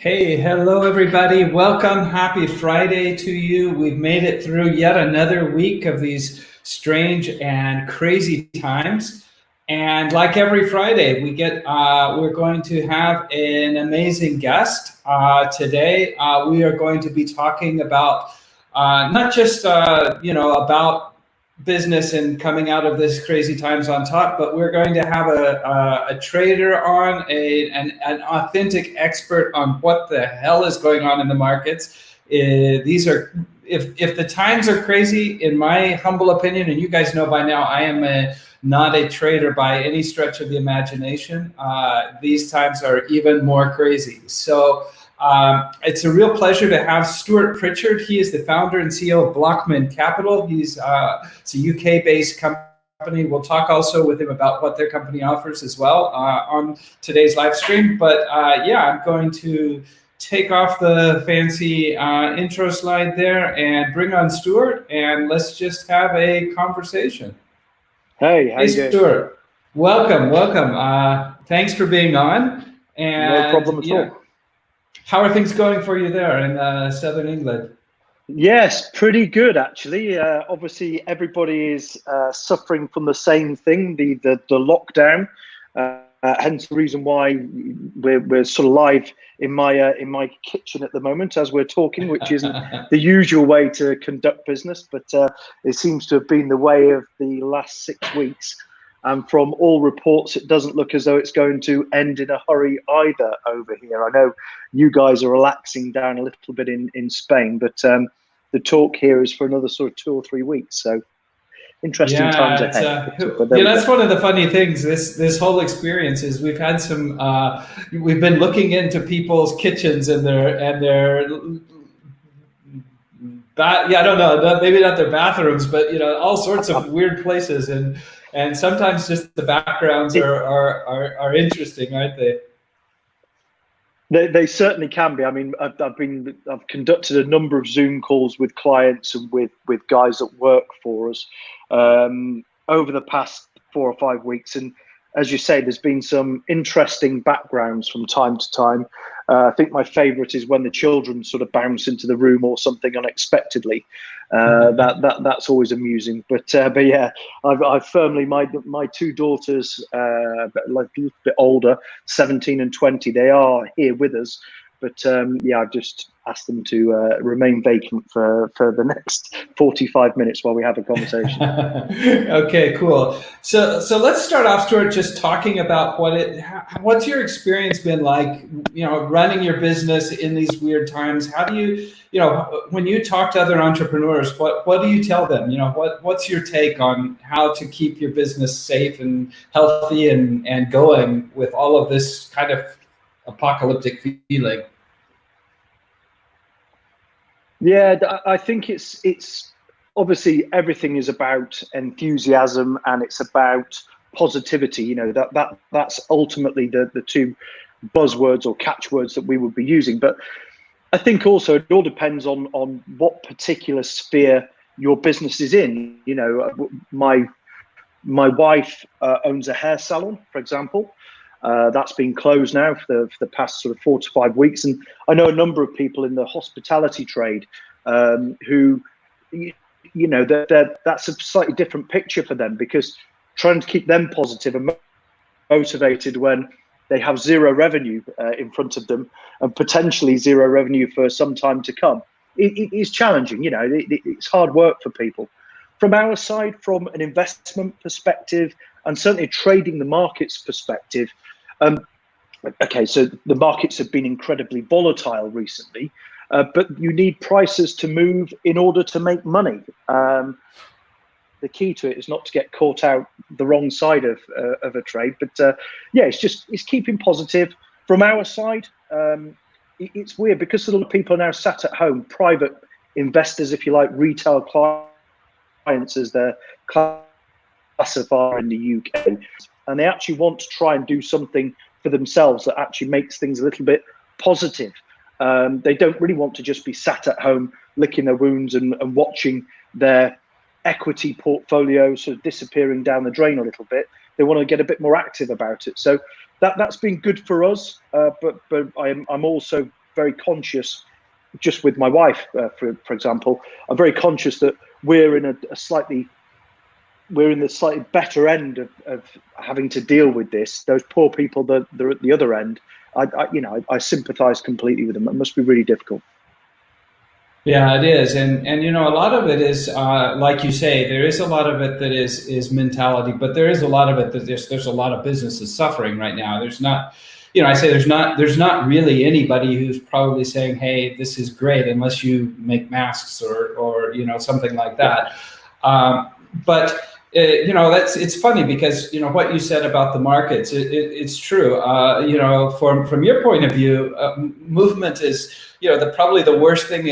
Hey, hello everybody. Welcome. Happy Friday to you. We've made it through yet another week of these strange and crazy times. And like every Friday, we're going to have an amazing guest. Today, we are going to be talking about not just about business and coming out of this crazy times on top, but we're going to have a trader on, an authentic expert on what the hell is going on in the markets. These are, if the times are crazy, in my humble opinion, and you guys know by now, I am not a trader by any stretch of the imagination. These times are even more crazy. So it's a real pleasure to have Stuart Pritchard. He is the founder and CEO of Blockman Capital. It's a UK-based company. We'll talk also with him about what their company offers as well on today's live stream. But I'm going to take off the fancy intro slide there and bring on Stuart, and let's just have a conversation. Hey, how you doing? Stuart, welcome. Thanks for being on. And no problem at all. How are things going for you there in southern England? Yes, pretty good actually. Obviously, everybody is suffering from the same thing, the lockdown. Hence the reason why we're sort of live in my kitchen at the moment as we're talking, which isn't the usual way to conduct business, but it seems to have been the way of the last 6 weeks. And from all reports, it doesn't look as though it's going to end in a hurry either over here. I know you guys are relaxing down a little bit in Spain, but the talk here is for another sort of 2 or 3 weeks. So interesting times ahead. That's one of the funny things. This whole experience is we've had some. We've been looking into people's kitchens and their. I don't know, maybe not their bathrooms, but all sorts of weird places, and sometimes just the backgrounds are interesting, aren't they? They certainly can be. I mean, I've conducted a number of Zoom calls with clients and with guys that work for us over the past 4 or 5 weeks, and as you say, there's been some interesting backgrounds from time to time. I think my favourite is when the children sort of bounce into the room or something unexpectedly. That's always amusing. But yeah, I've firmly my 2 daughters, like a little bit older, 17 and 20. They are here with us, but I've just asked them to remain vacant for the next 45 minutes while we have a conversation. Okay, cool. So let's start off, Stuart, just talking about what's your experience been like, running your business in these weird times. How do you, when you talk to other entrepreneurs, what do you tell them? What's your take on how to keep your business safe and healthy and going with all of this kind of apocalyptic feeling? Yeah, I think it's obviously everything is about enthusiasm and it's about positivity. That's ultimately the 2 buzzwords or catchwords that we would be using. But I think also it all depends on what particular sphere your business is in. My wife owns a hair salon, for example. That's been closed now for the past sort of 4 to 5 weeks, and I know a number of people in the hospitality trade who, that's a slightly different picture for them, because trying to keep them positive and motivated when they have 0 revenue in front of them and potentially 0 revenue for some time to come, it is challenging. It's hard work for people. From our side, from an investment perspective, and certainly trading the markets perspective, okay, so the markets have been incredibly volatile recently, but you need prices to move in order to make money. The key to it is not to get caught out the wrong side of a trade, but it's keeping positive. From our side, it's weird because a lot of people are now sat at home, private investors, if you like, retail clients as they're classified in the UK, and they actually want to try and do something for themselves that actually makes things a little bit positive. They don't really want to just be sat at home licking their wounds and watching their equity portfolio sort of disappearing down the drain a little bit. They want to get a bit more active about it. So that's been good for us, but I'm also very conscious, just with my wife, for example, I'm very conscious that we're in the slightly better end of having to deal with this. Those poor people that they're at the other end, I sympathize completely with them. It must be really difficult. Yeah, it is, and a lot of it is like you say. There is a lot of it that is mentality, but there is a lot of it that there's a lot of businesses suffering right now. There's not, I say there's not really anybody who's probably saying, "Hey, this is great," unless you make masks or something like that. But it's funny because what you said about the markets, it's true. From your point of view, movement is probably the worst thing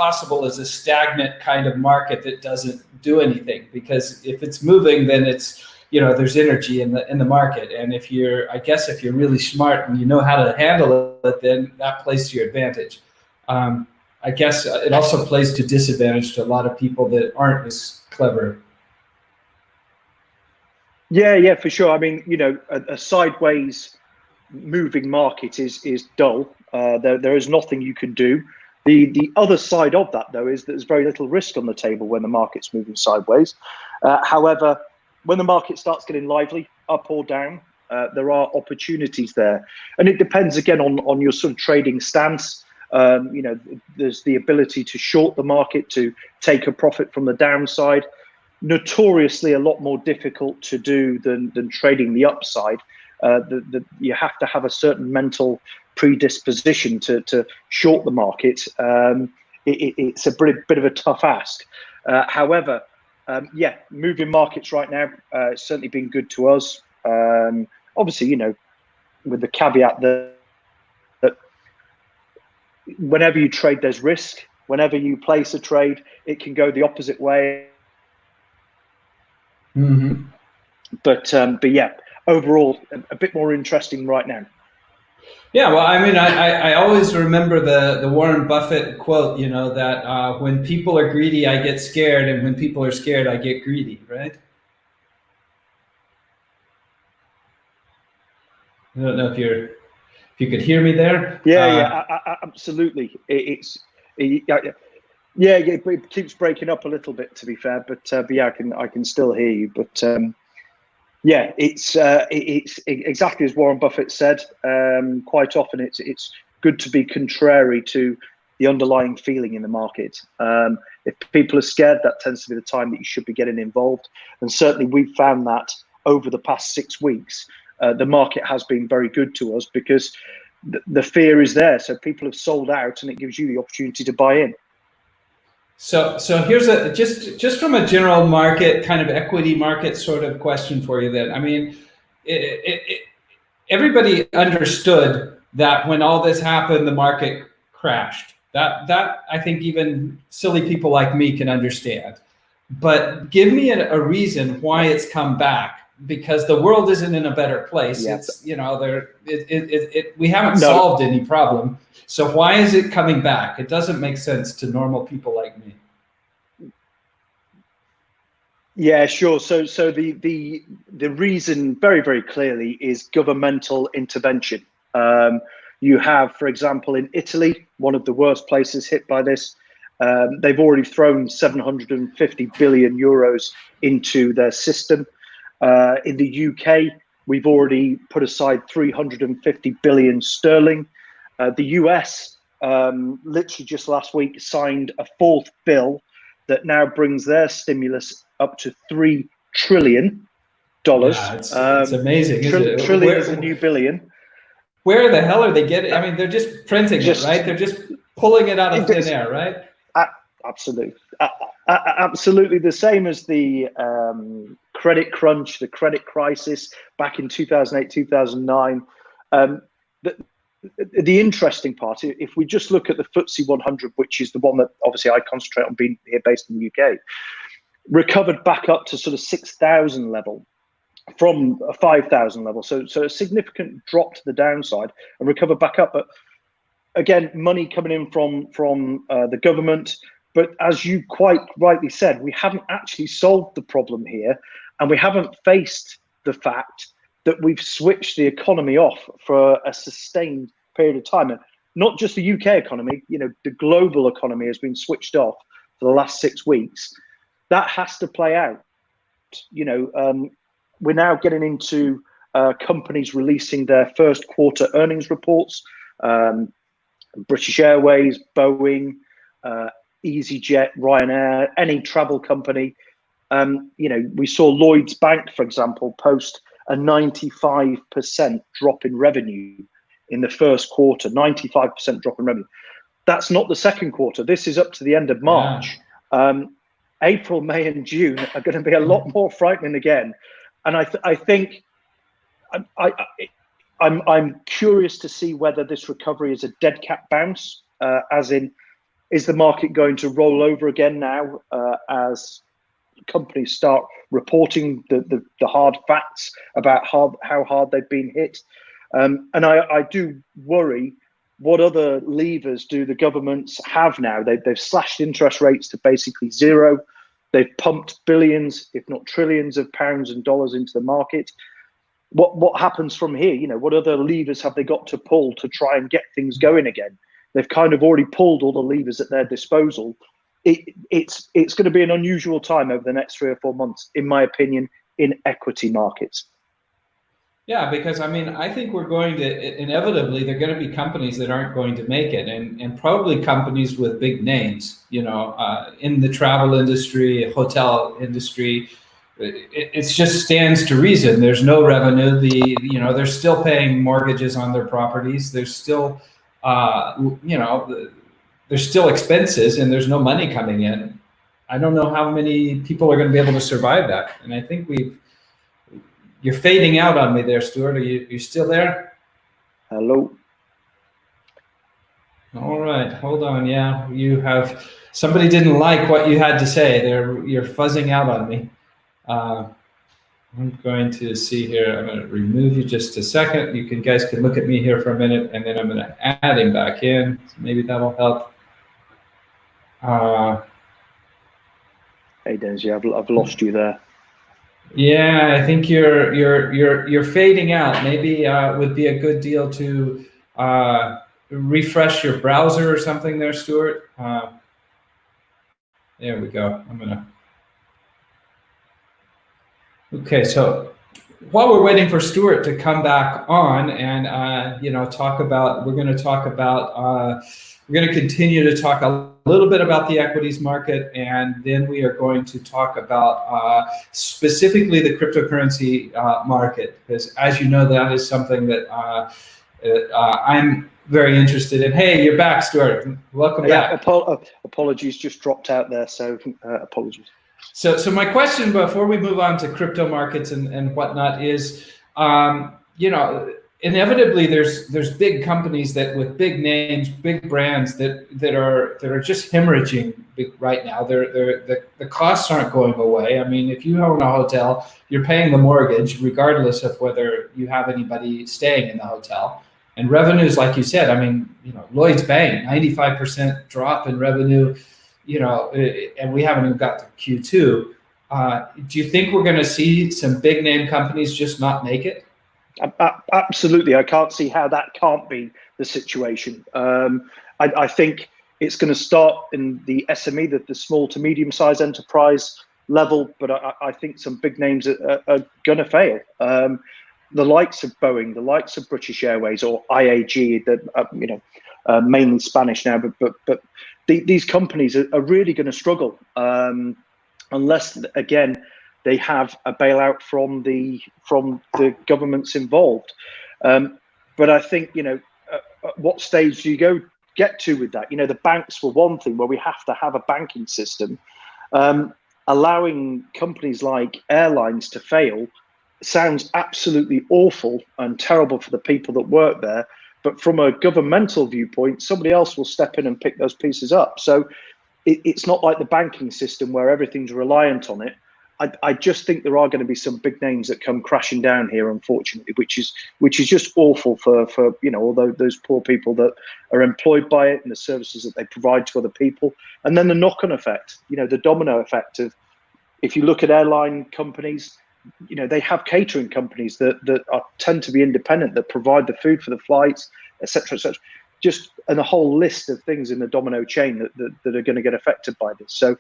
possible is a stagnant kind of market that doesn't do anything, because if it's moving, then it's there's energy in the market, and if you're really smart and you know how to handle it, then that plays to your advantage. I guess it also plays to disadvantage to a lot of people that aren't as clever. Yeah, for sure. I mean, a sideways moving market is dull. There is nothing you can do. The other side of that, though, is that there's very little risk on the table when the market's moving sideways. However, when the market starts getting lively, up or down, there are opportunities there, and it depends again on your sort of trading stance. There's the ability to short the market, to take a profit from the downside. Notoriously a lot more difficult to do than trading the upside. You have to have a certain mental predisposition to short the market. It's a bit of a tough ask. However, moving markets right now, it's certainly been good to us. Obviously, with the caveat that whenever you trade, there's risk. Whenever you place a trade, it can go the opposite way. Mm-hmm. But yeah, overall, a bit more interesting right now. Yeah, well, I mean, I always remember the Warren Buffett quote, that when people are greedy, I get scared, and when people are scared, I get greedy, right? I don't know if you could hear me there. Yeah, absolutely. It keeps breaking up a little bit, to be fair, but yeah, I can still hear you. But yeah, it's exactly as Warren Buffett said. Quite often, it's good to be contrary to the underlying feeling in the market. If people are scared, that tends to be the time that you should be getting involved. And certainly, we've found that over the past 6 weeks, the market has been very good to us because the fear is there. So people have sold out, and it gives you the opportunity to buy in. So here's just from a general market, kind of equity market sort of question for you then. I mean, everybody understood that when all this happened, the market crashed. That I think even silly people like me can understand. But give me a reason why it's come back, because the world isn't in a better place. Yeah. It's we haven't solved any problem. So why is it coming back? It doesn't make sense to normal people like me. Yeah, sure. So the reason very, very clearly is governmental intervention. You have, for example, in Italy, one of the worst places hit by this, they've already thrown 750 billion euros into their system. In the UK, we've already put aside 350 billion sterling. The US, literally just last week, signed a 4th bill that now brings their stimulus up to $3 trillion. Yeah, it's amazing. Trillion is a new billion. Where the hell are they getting? I mean, they're just printing it, right? They're just pulling it out of thin air, right? Absolutely. Absolutely the same as the credit crunch, the credit crisis back in 2008, 2009. The interesting part, if we just look at the FTSE 100, which is the one that obviously I concentrate on being here based in the UK, recovered back up to sort of 6,000 level from a 5,000 level. So a significant drop to the downside and recovered back up. But again, money coming in from the government. But as you quite rightly said, we haven't actually solved the problem here, and we haven't faced the fact that we've switched the economy off for a sustained period of time. And not just the UK economy, the global economy has been switched off for the last 6 weeks. That has to play out. We're now getting into companies releasing their first quarter earnings reports. British Airways, Boeing, EasyJet, Ryanair, any travel company. We saw Lloyds Bank, for example, post a 95% drop in revenue in the first quarter, 95% drop in revenue. That's not the second quarter. This is up to the end of March. Yeah. April, May, and June are going to be a lot more frightening again. And I think I'm curious to see whether this recovery is a dead cat bounce, as in, is the market going to roll over again now as companies start reporting the hard facts about how hard they've been hit? And I do worry, what other levers do the governments have now? They've slashed interest rates to basically zero. They've pumped billions, if not trillions of pounds and dollars into the market. What happens from here? What other levers have they got to pull to try and get things going again? They've kind of already pulled all the levers at their disposal. It's going to be an unusual time over the next 3 or 4 months, in my opinion, in equity markets. Yeah, because I think we're going to, inevitably, there are going to be companies that aren't going to make it, and probably companies with big names, in the travel industry, hotel industry. It just stands to reason. There's no revenue. They're still paying mortgages on their properties. There's still, there's still expenses, and there's no money coming in. I don't know how many people are going to be able to survive that. And I think you're fading out on me there, Stuart. Are you still there? Hello. All right, hold on. Yeah, somebody didn't like what you had to say. You're fuzzing out on me. I'm going to see here. I'm going to remove you just a second. You guys can look at me here for a minute, and then I'm going to add him back in. So maybe that'll help. Hey, Dennis, I've lost you there. Yeah, I think you're fading out. Maybe would be a good deal to refresh your browser or something there, Stuart. There we go. Okay, so while we're waiting for Stuart to come back on and talk about, we're going to continue to talk a little bit about the equities market, and then we are going to talk about specifically the cryptocurrency market, because as you know, that is something that I'm very interested in. Hey, you're back, Stuart. Welcome back. Apologies, just dropped out there, so apologies. So my question before we move on to crypto markets and whatnot is, inevitably there's big companies that with big names, big brands that are just hemorrhaging right now. The costs aren't going away. If you own a hotel, you're paying the mortgage regardless of whether you have anybody staying in the hotel. And revenues, like you said, Lloyds Bank, 95% drop in revenue. And we haven't even got to Q2. Do you think we're going to see some big name companies just not make it? Absolutely. I can't see how that can't be the situation. I think it's going to start in the SME, the small to medium sized enterprise level, but I think some big names are going to fail. The likes of Boeing, the likes of British Airways or IAG, that mainly Spanish now, but these companies are really going to struggle unless, again, they have a bailout from the governments involved. But I think, at what stage do you get to with that? The banks were one thing where we have to have a banking system. Allowing companies like airlines to fail sounds absolutely awful and terrible for the people that work there. But from a governmental viewpoint, somebody else will step in and pick those pieces up. So it's not like the banking system where everything's reliant on it. I just think there are going to be some big names that come crashing down here, unfortunately, which is just awful for all those poor people that are employed by it and the services that they provide to other people. And then the knock-on effect, the domino effect of, if you look at airline companies, they have catering companies that tend to be independent, that provide the food for the flights, etc., etc. and a whole list of things in the domino chain that are going to get affected by this. So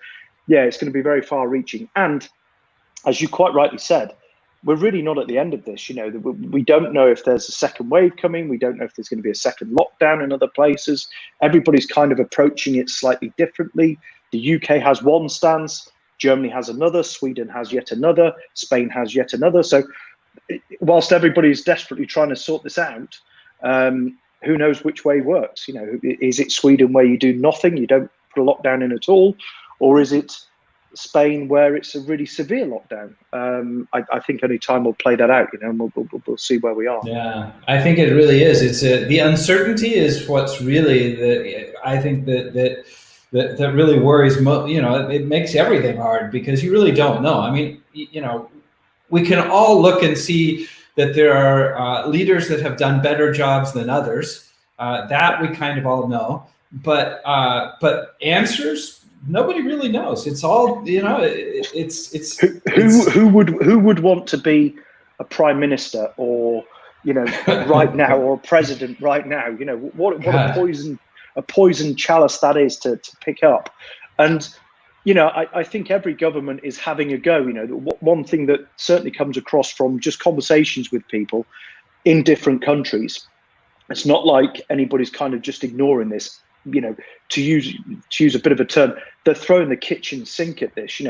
yeah, it's going to be very far reaching. And as you quite rightly said, we're really not at the end of this. We don't know if there's a second wave coming. We don't know if there's going to be a second lockdown in other places. Everybody's kind of approaching it slightly differently. The UK has one stance, Germany has another, Sweden has yet another, Spain has yet another. So whilst everybody's desperately trying to sort this out, who knows which way works? Is it Sweden where you do nothing, you don't put a lockdown in at all, or is it Spain where it's a really severe lockdown? I think only time will play that out, and we'll see where we are. Yeah, I think it really is. It's the uncertainty is what's really I think that really worries. It makes everything hard because you really don't know. I mean, we can all look and see that there are leaders that have done better jobs than others. That we kind of all know, but answers, nobody really knows. It's all, it's who would want to be a prime minister or right now, or a president right now? What a poison chalice that is to pick up. And I think every government is having a go. One thing that certainly comes across from just conversations with people in different countries, it's not like anybody's kind of just ignoring this. To use a bit of a term, they're throwing the kitchen sink at this.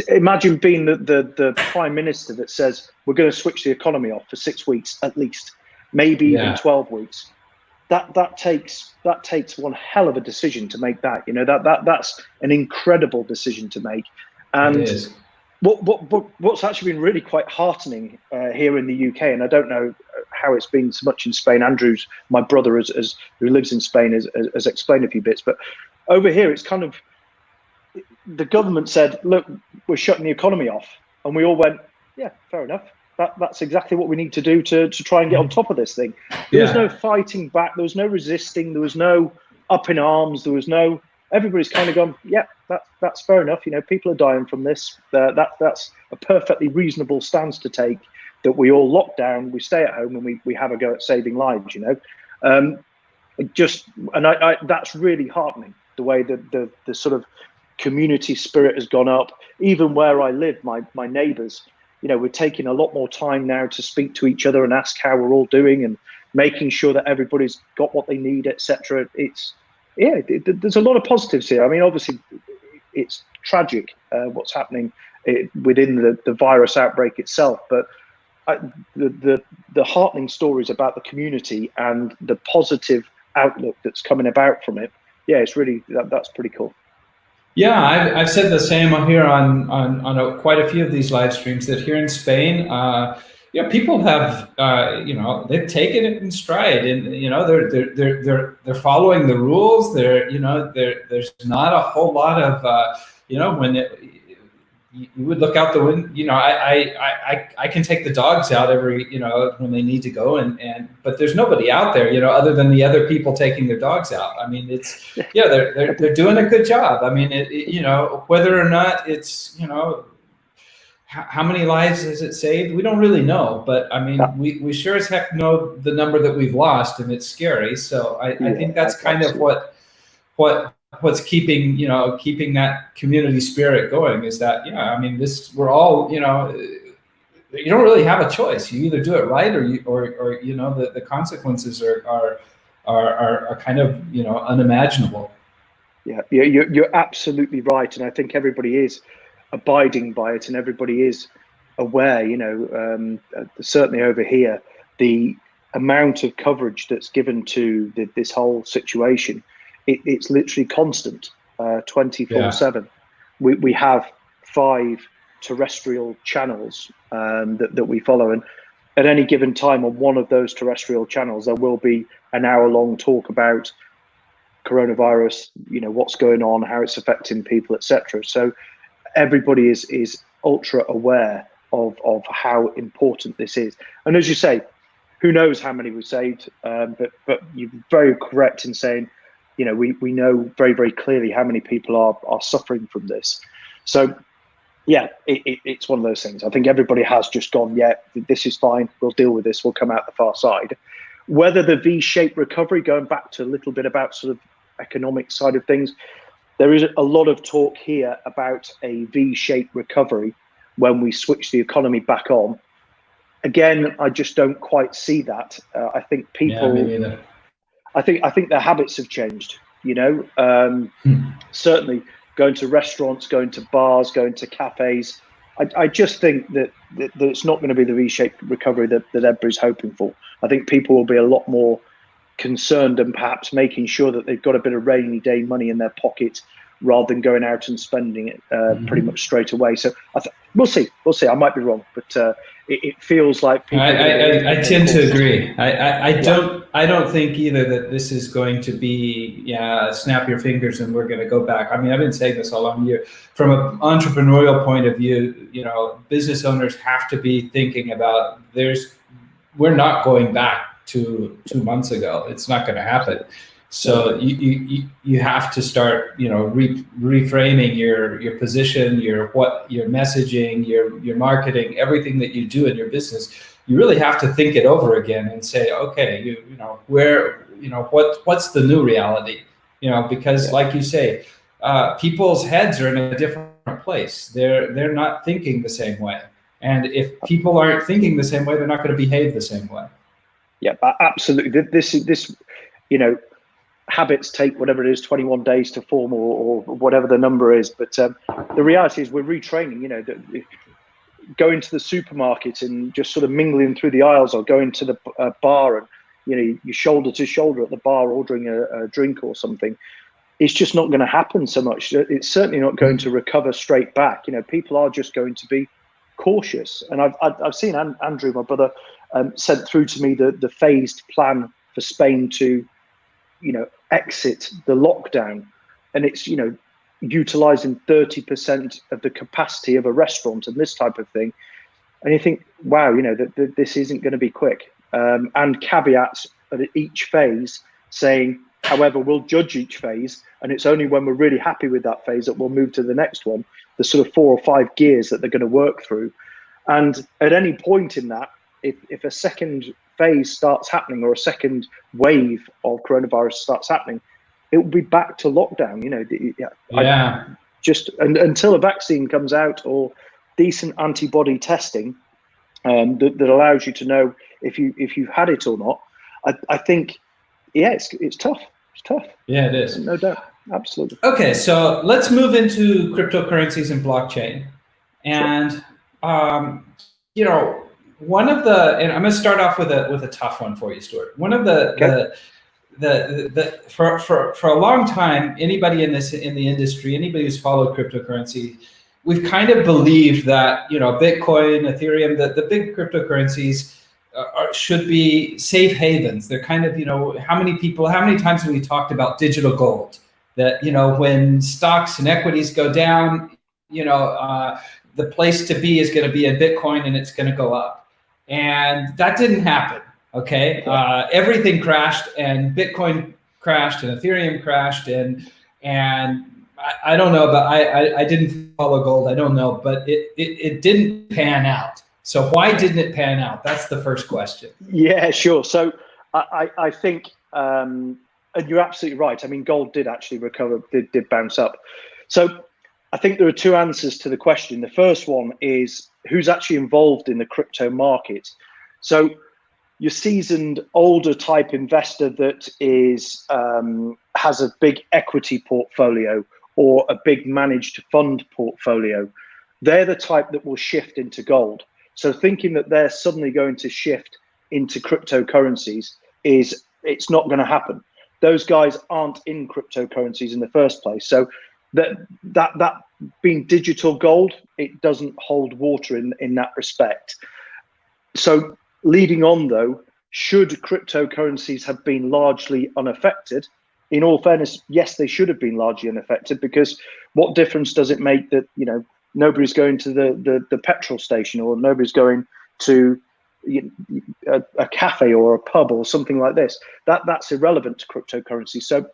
Imagine being the prime minister that says we're going to switch the economy off for 6 weeks at least, maybe even 12 weeks. That takes one hell of a decision to make that. That's an incredible decision to make. And what's actually been really quite heartening here in the UK, and I don't know how it's been so much in Spain. Andrew's, my brother, who lives in Spain, has explained a few bits. But over here, it's kind of, the government said, look, we're shutting the economy off. And we all went, yeah, fair enough. That's exactly what we need to do to try and get on top of this thing. There was no fighting back. There was no resisting. There was no up in arms. There was no, everybody's kind of gone, yeah, that's fair enough. People are dying from this. That's a perfectly reasonable stance to take, that we all lock down, we stay at home, and we have a go at saving lives. That's really heartening, the way that the sort of community spirit has gone up. Even where I live, my neighbours, we're taking a lot more time now to speak to each other and ask how we're all doing, and making sure that everybody's got what they need, etc. There's a lot of positives here. I mean, obviously, it's tragic what's happening within the virus outbreak itself, but the heartening stories about the community and the positive outlook that's coming about from it, it's really, that's pretty cool. Yeah, I've said the same here on quite a few of these live streams, that here in Spain, people have they've taken it in stride, and they're following the rules. There's not a whole lot of when you would look out the window. I can take the dogs out every when they need to go, but there's nobody out there other than the other people taking their dogs out. I mean, it's they're doing a good job. I mean, whether or not it's how many lives has it saved, we don't really know, but I mean, we sure as heck know the number that we've lost, and it's scary. So I think that's kind of what's keeping that community spirit going, is that I mean, we're all you don't really have a choice. You either do it right, or the consequences are kind of unimaginable. Yeah, you're absolutely right, and I think everybody is abiding by it, and everybody is aware. Certainly over here, the amount of coverage that's given to this whole situation, it's literally constant, 24/7. We have 5 terrestrial channels that we follow, and at any given time on one of those terrestrial channels, there will be an hour-long talk about coronavirus, what's going on, how it's affecting people, etc. So everybody is ultra aware of how important this is. And as you say, who knows how many we've saved, but you're very correct in saying, we know very, very clearly how many people are suffering from this. So yeah, it's one of those things. I think everybody has just gone, yeah, this is fine, we'll deal with this, we'll come out the far side. Whether the V-shaped recovery, going back to a little bit about sort of economic side of things, there is a lot of talk here about a V-shaped recovery when we switch the economy back on. Again, I just don't quite see that. I think people, I think their habits have changed. Certainly going to restaurants, going to bars, going to cafes. I just think that it's not going to be the V-shaped recovery that everybody's hoping for. I think people will be a lot more concerned and perhaps making sure that they've got a bit of rainy day money in their pocket rather than going out and spending it pretty much straight away. So we'll see. I might be wrong, but it feels like people. I tend to agree. I don't think either that this is going to be snap your fingers and we're going to go back. I mean, I've been saying this all along year. From an entrepreneurial point of view, business owners have to be thinking about we're not going back to 2 months ago. It's not going to happen. So you have to start, reframing your position, your messaging, your marketing, everything that you do in your business. You really have to think it over again and say, okay, what's the new reality? Because like you say, people's heads are in a different place. They're not thinking the same way, and if people aren't thinking the same way, they're not going to behave the same way. Yeah, absolutely. This. Habits take whatever it is, 21 days to form or whatever the number is. But the reality is we're retraining, going to the supermarket and just sort of mingling through the aisles, or going to the bar and, you're shoulder to shoulder at the bar ordering a drink or something. It's just not going to happen so much. It's certainly not going to recover straight back. People are just going to be cautious. And I've seen Andrew, my brother, sent through to me the phased plan for Spain to, exit the lockdown, and it's utilizing 30% of the capacity of a restaurant and this type of thing, and you think, wow, this isn't going to be quick, and caveats at each phase saying, however, we'll judge each phase, and it's only when we're really happy with that phase that we'll move to the next one. The sort of 4 or 5 gears that they're going to work through, and at any point in that, if a second phase starts happening or a second wave of coronavirus starts happening, it will be back to lockdown. Just until a vaccine comes out or decent antibody testing that allows you to know if you've had it or not. I think, it's tough. It's tough. Yeah, it is. No doubt. Absolutely. Okay, so let's move into cryptocurrencies and blockchain, and one of the, and I'm going to start off with a tough one for you, Stuart. One of for a long time, anybody in the industry, anybody who's followed cryptocurrency, we've kind of believed that Bitcoin, Ethereum, the big cryptocurrencies should be safe havens. They're kind of how many times have we talked about digital gold? That when stocks and equities go down, the place to be is going to be in Bitcoin and it's going to go up. And that didn't happen. Okay, everything crashed, and Bitcoin crashed, and Ethereum crashed, and I don't know, but I didn't follow gold. I don't know, but it didn't pan out. So why didn't it pan out? That's the first question. Yeah, sure. So I think, and you're absolutely right. I mean, gold did actually recover, did bounce up. So I think there are two answers to the question. The first one is who's actually involved in the crypto market. So your seasoned, older type investor that is has a big equity portfolio or a big managed fund portfolio, they're the type that will shift into gold. So thinking that they're suddenly going to shift into cryptocurrencies it's not going to happen. Those guys aren't in cryptocurrencies in the first place. So that being digital gold, it doesn't hold water in that respect. So leading on though, should cryptocurrencies have been largely unaffected? In all fairness, yes, they should have been largely unaffected, because what difference does it make that nobody's going to the petrol station, or nobody's going to a cafe or a pub or something like this? That's irrelevant to cryptocurrency. So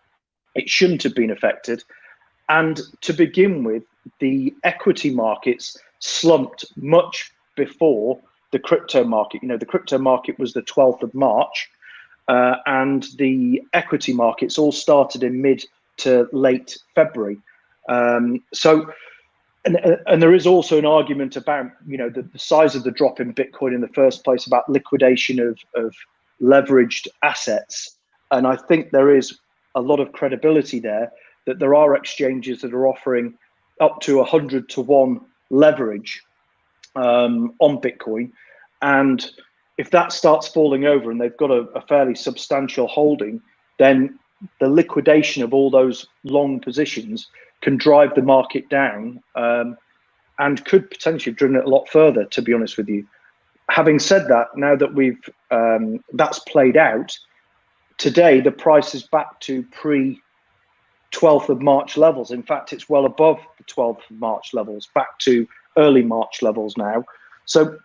it shouldn't have been affected. And to begin with, the equity markets slumped much before the crypto market. The crypto market was the 12th of March. and the equity markets all started in mid to late February. And there is also an argument about, the size of the drop in Bitcoin in the first place, about liquidation of leveraged assets. And I think there is a lot of credibility there that there are exchanges that are offering up to 100 to 1 leverage on Bitcoin. And if that starts falling over and they've got a fairly substantial holding, then the liquidation of all those long positions can drive the market down, and could potentially have driven it a lot further, to be honest with you. Having said that, now that we've that's played out, today the price is back to pre 12th of March levels. In fact, it's well above the 12th of March levels, back to early March levels now. So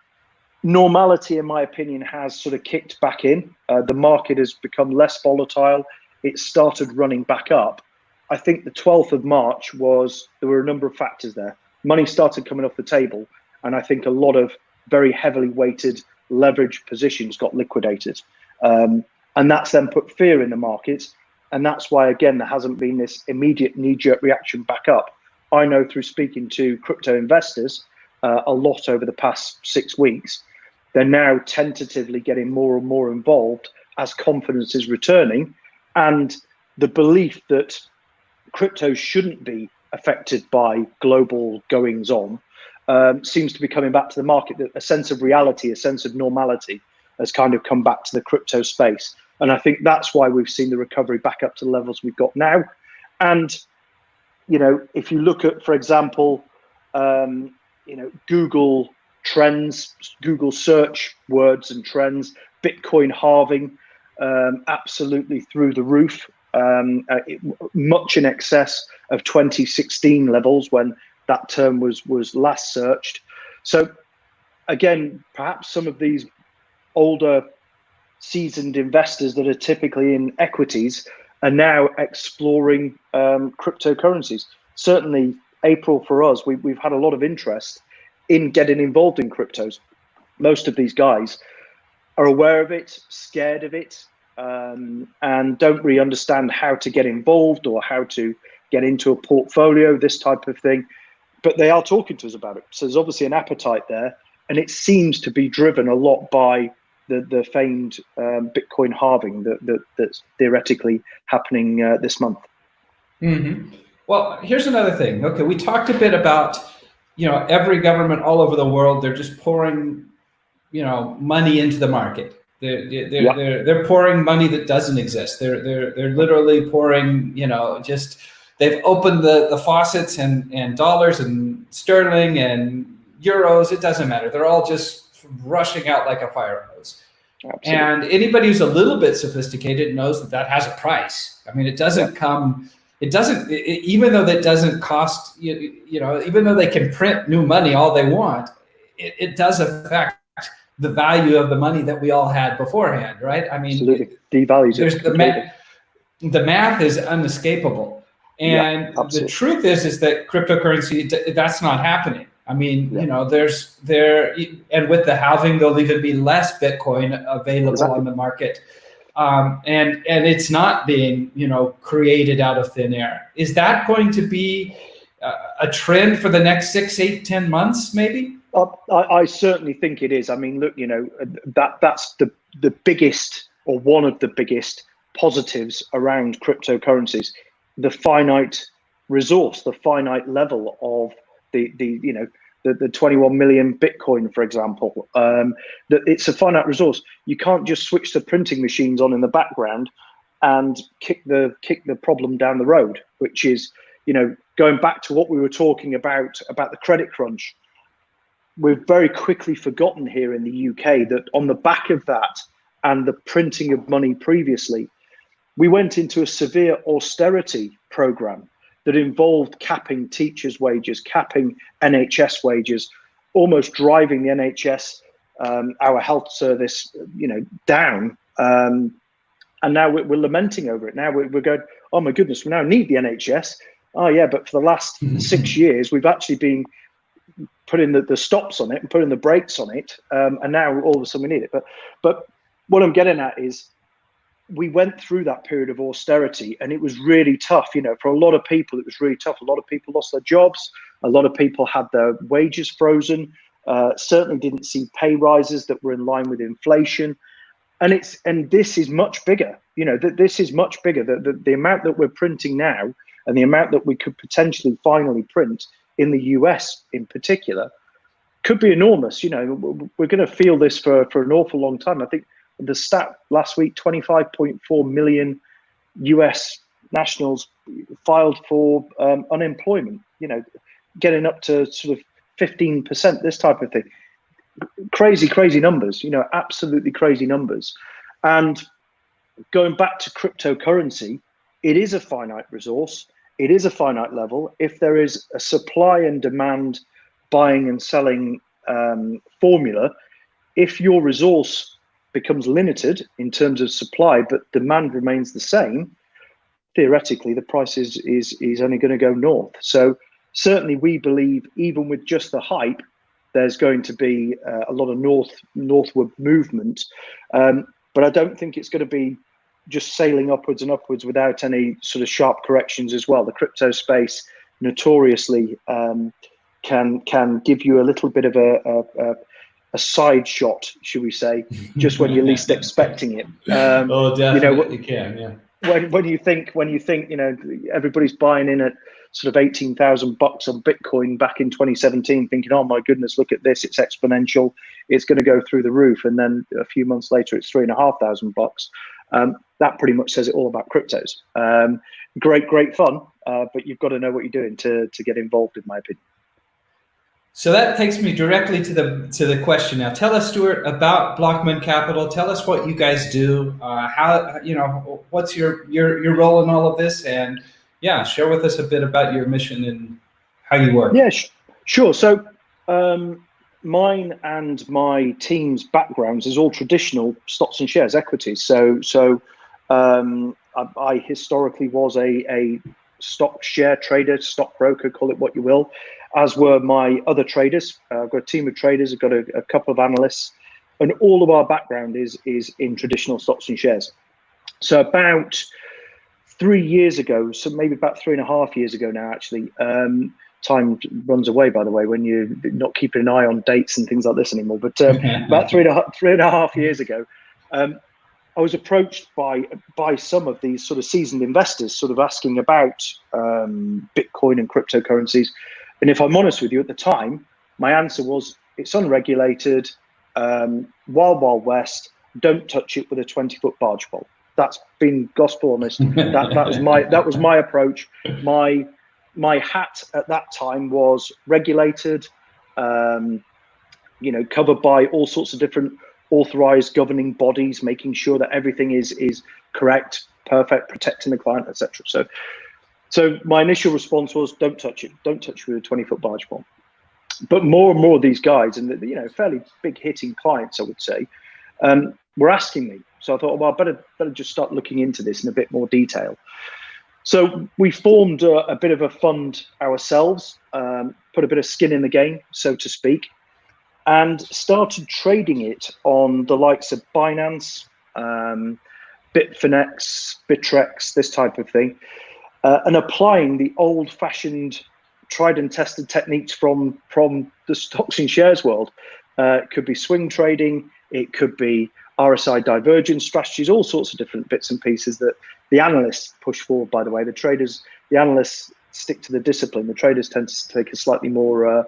normality, in my opinion, has sort of kicked back in. The market has become less volatile. It started running back up. I think the 12th of March there were a number of factors there. Money started coming off the table, and I think a lot of very heavily weighted leveraged positions got liquidated. And that's then put fear in the markets. And that's why, again, there hasn't been this immediate knee-jerk reaction back up. I know through speaking to crypto investors a lot over the past 6 weeks, they're now tentatively getting more and more involved as confidence is returning. And the belief that crypto shouldn't be affected by global goings on seems to be coming back to the market. That a sense of reality, a sense of normality has kind of come back to the crypto space. And I think that's why we've seen the recovery back up to the levels we've got now. And, if you look at, for example, Google trends, Google search words and trends, Bitcoin halving, absolutely through the roof, much in excess of 2016 levels when that term was last searched. So again, perhaps some of these older seasoned investors that are typically in equities are now exploring cryptocurrencies. Certainly April for us, we've had a lot of interest in getting involved in cryptos. Most of these guys are aware of it, scared of it, and don't really understand how to get involved or how to get into a portfolio, this type of thing. But they are talking to us about it. So there's obviously an appetite there, and it seems to be driven a lot by the famed Bitcoin halving that's theoretically happening this month. Mm-hmm. Well, here's another thing. Okay, we talked a bit about, every government all over the world, they're just pouring, money into the market. They're pouring money that doesn't exist. They're literally pouring, they've opened the faucets and dollars and sterling and euros. It doesn't matter. They're all just rushing out like a fire hose. Absolutely. And anybody who's a little bit sophisticated knows that has a price. I mean, it doesn't come. It doesn't, even though that doesn't cost, even though they can print new money all they want, it does affect the value of the money that we all had beforehand, right? I mean, absolutely. Devalues it. The math is unescapable. And the truth is that cryptocurrency, that's not happening. I mean, and with the halving, there'll even be less Bitcoin available on the market. And it's not being, created out of thin air. Is that going to be a trend for the next 6, 8, 10 months, maybe? I certainly think it is. I mean, look, that's the biggest, or one of the biggest positives around cryptocurrencies, the finite resource, the finite level of the 21 million Bitcoin, for example. That it's a finite resource. You can't just switch the printing machines on in the background and kick the problem down the road, which is, going back to what we were talking about the credit crunch. We've very quickly forgotten here in the UK that on the back of that and the printing of money previously, we went into a severe austerity program that involved capping teachers' wages, capping NHS wages, almost driving the NHS, our health service, down. And now we're lamenting over it. Now we're going, oh my goodness, we now need the NHS. Oh yeah, but for the last 6 years, we've actually been putting the stops on it and putting the brakes on it. And now all of a sudden we need it. But what I'm getting at is we went through that period of austerity, and it was really tough. For a lot of people, it was really tough. A lot of people lost their jobs. A lot of people had their wages frozen. Certainly didn't see pay rises that were in line with inflation. And this is much bigger. This is much bigger. The amount that we're printing now, and the amount that we could potentially finally print in the US in particular, could be enormous. We're going to feel this for an awful long time. I think the stat last week, 25.4 million US nationals filed for unemployment, getting up to sort of 15%, this type of thing. Crazy numbers, absolutely crazy numbers. And going back to cryptocurrency, it is a finite resource. It is a finite level. If there is a supply and demand buying and selling formula, if your resource becomes limited in terms of supply, but demand remains the same, theoretically, the price is only going to go north. So certainly we believe, even with just the hype, there's going to be a lot of northward movement. But I don't think it's going to be just sailing upwards and upwards without any sort of sharp corrections as well. The crypto space notoriously can give you a little bit of a side shot, should we say, just when you're least expecting it. Oh, definitely can, yeah. When you think, everybody's buying in at sort of $18,000 on Bitcoin back in 2017, thinking, oh my goodness, look at this, it's exponential, it's going to go through the roof, and then a few months later it's $3,500. That pretty much says it all about cryptos. Great fun, but you've got to know what you're doing to get involved, in my opinion. So that takes me directly to the question now. Tell us, Stuart, about Blockman Capital. Tell us what you guys do. How what's your role in all of this, and share with us a bit about your mission and how you work. Yeah, sure. So mine and my team's backgrounds is all traditional stocks and shares, equities. So I historically was a stock share trader, stockbroker, call it what you will, as were my other traders. I've got a team of traders, I've got a couple of analysts, and all of our background is in traditional stocks and shares. So about 3 years ago, so maybe about 3.5 years ago now, actually, time runs away, by the way, when you're not keeping an eye on dates and things like this anymore, but about three and a half years ago, I was approached by some of these sort of seasoned investors, sort of asking about Bitcoin and cryptocurrencies. And if I'm honest with you, at the time, my answer was, it's unregulated, wild west, don't touch it with a 20-foot barge pole. That's been gospel honest. That was my approach. My hat at that time was regulated, covered by all sorts of different authorized governing bodies, making sure that everything is correct, perfect, protecting the client, etc. So my initial response was, don't touch it. Don't touch it with a 20-foot barge pole. But more and more of these guys, and fairly big hitting clients, I would say, were asking me. So I thought, well, I better just start looking into this in a bit more detail. So we formed a bit of a fund ourselves, put a bit of skin in the game, so to speak, and started trading it on the likes of Binance, Bitfinex, Bittrex, this type of thing, and applying the old-fashioned, tried and tested techniques from the stocks and shares world. It could be swing trading, it could be RSI divergence strategies, all sorts of different bits and pieces that the analysts push forward, by the way. The analysts stick to the discipline. The traders tend to take a slightly more,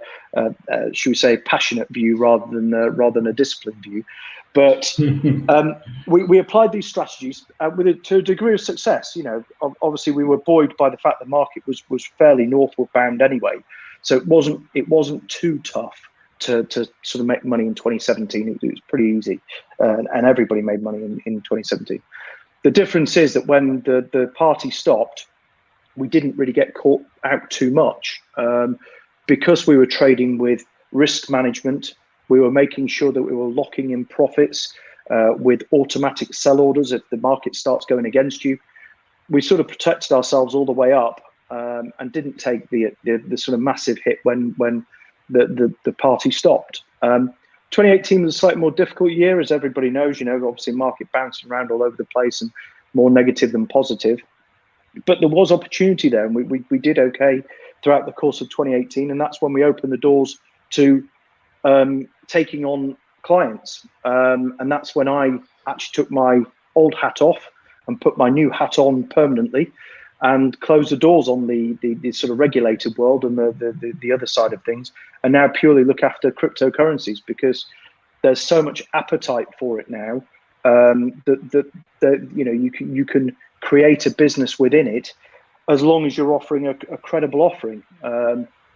should we say, passionate view rather than a disciplined view. But we applied these strategies to a degree of success. Obviously we were buoyed by the fact the market was fairly northward bound anyway, so it wasn't too tough to sort of make money in 2017. It was pretty easy, and everybody made money in 2017. The difference is that when the party stopped, we didn't really get caught out too much, because we were trading with risk management. We were making sure that we were locking in profits with automatic sell orders if the market starts going against you. We sort of protected ourselves all the way up, and didn't take the sort of massive hit when the party stopped. 2018 was a slightly more difficult year, as everybody knows. Obviously market bouncing around all over the place and more negative than positive. But there was opportunity there, and we did okay throughout the course of 2018, and that's when we opened the doors to taking on clients. And that's when I actually took my old hat off and put my new hat on permanently, and closed the doors on the sort of regulated world and the other side of things, and now purely look after cryptocurrencies, because there's so much appetite for it now, that you can create a business within it, as long as you're offering a credible offering.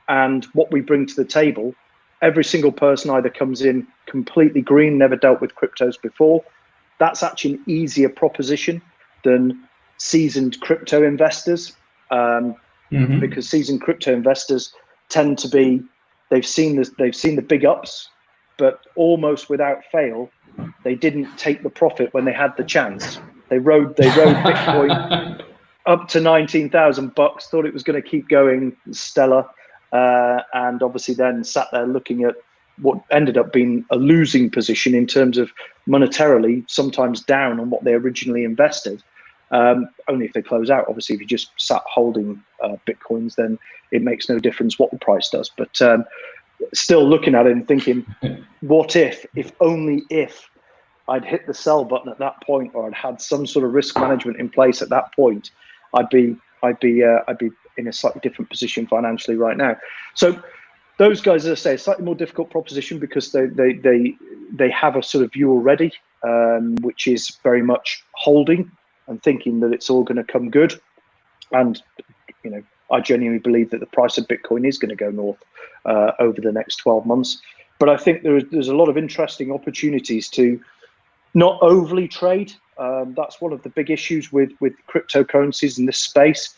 And what we bring to the table, every single person either comes in completely green, never dealt with cryptos before. That's actually an easier proposition than seasoned crypto investors, because seasoned crypto investors tend to be, they've seen the big ups, but almost without fail, they didn't take the profit when they had the chance. They rode Bitcoin up to $19,000, thought it was going to keep going stellar, and obviously then sat there looking at what ended up being a losing position in terms of monetarily, sometimes down on what they originally invested. Only if they close out. Obviously, if you just sat holding Bitcoins, then it makes no difference what the price does. But still looking at it and thinking, what if only if I'd hit the sell button at that point, or I'd had some sort of risk management in place at that point, I'd be in a slightly different position financially right now. So those guys, as I say, a slightly more difficult proposition, because they have a sort of view already, which is very much holding and thinking that it's all going to come good. And I genuinely believe that the price of Bitcoin is going to go north over the next 12 months. But I think there's a lot of interesting opportunities to not overly trade. That's one of the big issues with cryptocurrencies in this space.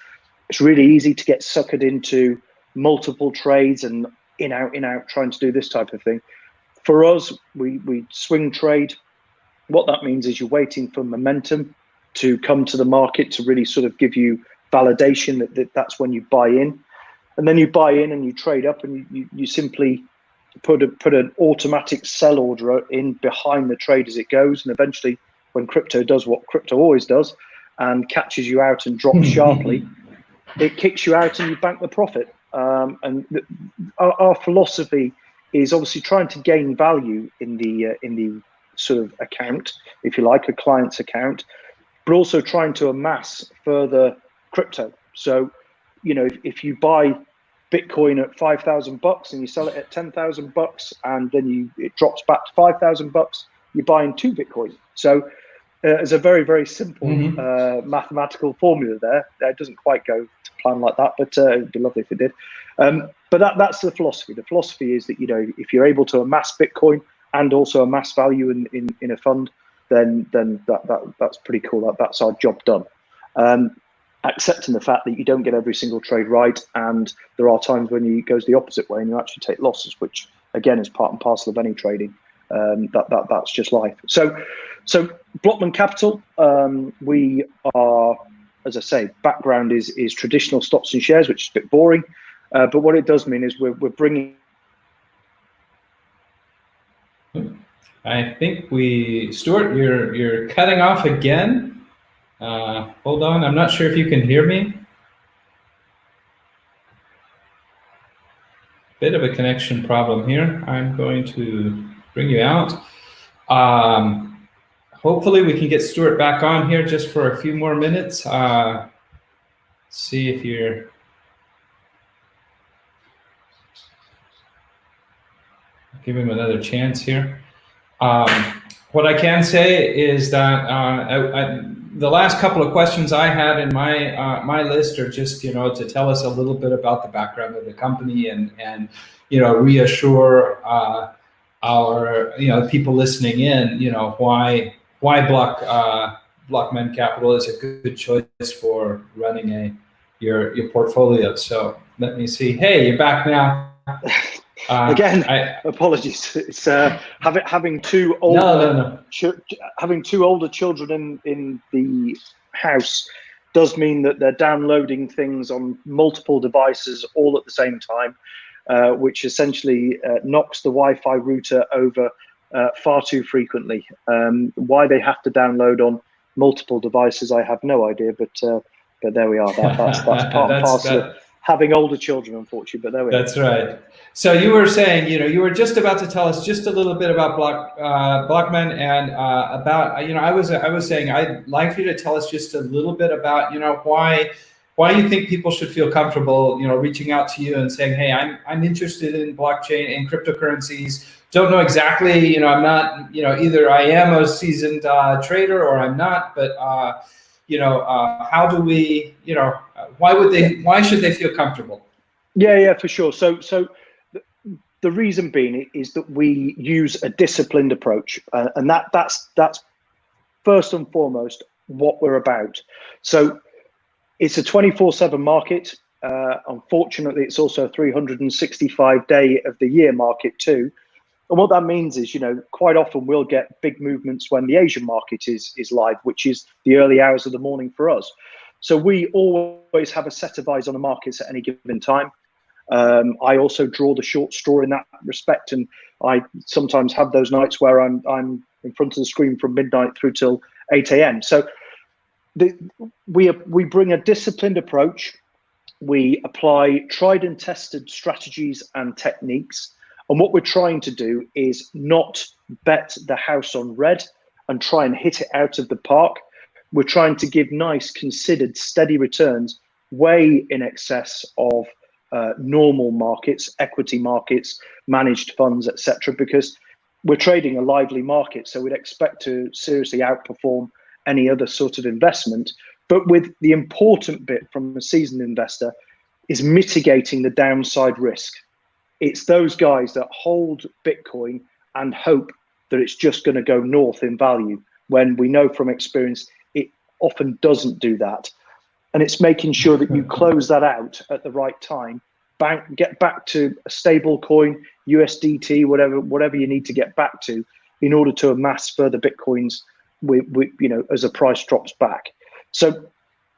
It's really easy to get suckered into multiple trades and in out, trying to do this type of thing. For us, we swing trade. What that means is you're waiting for momentum to come to the market to really sort of give you validation that's when you buy in. And then you buy in and you trade up, and you simply put an automatic sell order in behind the trade as it goes. And eventually, when crypto does what crypto always does and catches you out and drops sharply, it kicks you out and you bank the profit. Our philosophy is obviously trying to gain value in the sort of account, if you like, a client's account, but also trying to amass further crypto. So, if you buy Bitcoin at $5,000 and you sell it at $10,000, and then it drops back to $5,000, you're buying 2 Bitcoin. So it's a very, very simple mathematical formula there. It doesn't quite go to plan like that, but it'd be lovely if it did. But that's the philosophy. The philosophy is that, if you're able to amass Bitcoin and also amass value in a fund, then that's pretty cool. That's our job done. Accepting the fact that you don't get every single trade right, and there are times when it goes the opposite way and you actually take losses, which again is part and parcel of any trading. That's just life. So Blockman Capital, we are, as I say, background is traditional stocks and shares, which is a bit boring, but what it does mean is we're bringing. I think Stuart, you're cutting off again. Hold on, I'm not sure if you can hear me. Bit of a connection problem here. I'm going to bring you out. Hopefully we can get Stuart back on here just for a few more minutes. See if you're... Give him another chance here. What I can say is that the last couple of questions I had in my list are just, to tell us a little bit about the background of the company and reassure our people listening in, why Blockman Capital is a good choice for running your portfolio. So let me see. Hey, you're back now. Again, apologies. It's having two older having 2 older children in the house does mean that they're downloading things on multiple devices all at the same time. which essentially knocks the Wi-Fi router over far too frequently. Why they have to download on multiple devices, I have no idea, but there we are. That's part and parcel of having older children, unfortunately. But there we are. That's right. So you were saying, you were just about to tell us just a little bit about Blockman and about, I was saying I'd like for you to tell us just a little bit about, why you think people should feel comfortable, reaching out to you and saying, hey, I'm interested in blockchain and cryptocurrencies. Don't know exactly, I'm not, either I am a seasoned trader or I'm not, but how do we, why should they feel comfortable? Yeah, for sure. So the reason being is that we use a disciplined approach, and that's first and foremost what we're about. So it's a 24/7 market. Unfortunately, it's also a 365 day of the year market too. And what that means is, quite often we'll get big movements when the Asian market is live, which is the early hours of the morning for us. So we always have a set of eyes on the markets at any given time. I also draw the short straw in that respect, and I sometimes have those nights where I'm in front of the screen from midnight through till 8 a.m. So we bring a disciplined approach. We apply tried and tested strategies and techniques. And what we're trying to do is not bet the house on red and try and hit it out of the park. We're trying to give nice, considered, steady returns way in excess of normal markets, equity markets, managed funds, etc., because we're trading a lively market. So we'd expect to seriously outperform any other sort of investment. But with the important bit from a seasoned investor is mitigating the downside risk. It's those guys that hold Bitcoin and hope that it's just going to go north in value, when we know from experience it often doesn't do that. And it's making sure that you close that out at the right time, get back to a stable coin, USDT, whatever you need to get back to in order to amass further Bitcoins as the price drops back. So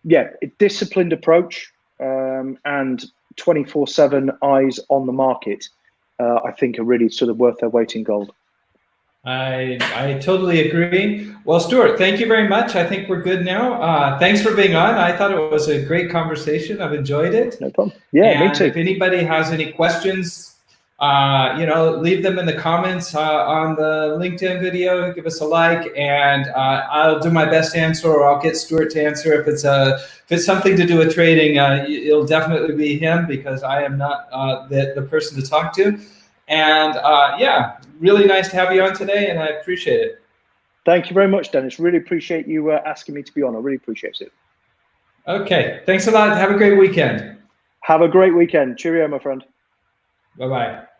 yeah, a disciplined approach and 24/7 eyes on the market, I think are really sort of worth their weight in gold. I totally agree. Well, Stuart, thank you very much. I think we're good now. Thanks for being on. I thought it was a great conversation. I've enjoyed it. No problem. Yeah, me too. If anybody has any questions, leave them in the comments on the LinkedIn video. Give us a like, and I'll do my best to answer, or I'll get Stuart to answer. If it's something to do with trading, it'll definitely be him, because I am not the person to talk to. And yeah, really nice to have you on today, and I appreciate it. Thank you very much, Dennis. Really appreciate you asking me to be on. I really appreciate it. Okay, thanks a lot. Have a great weekend. Have a great weekend. Cheerio, my friend. Bye-bye.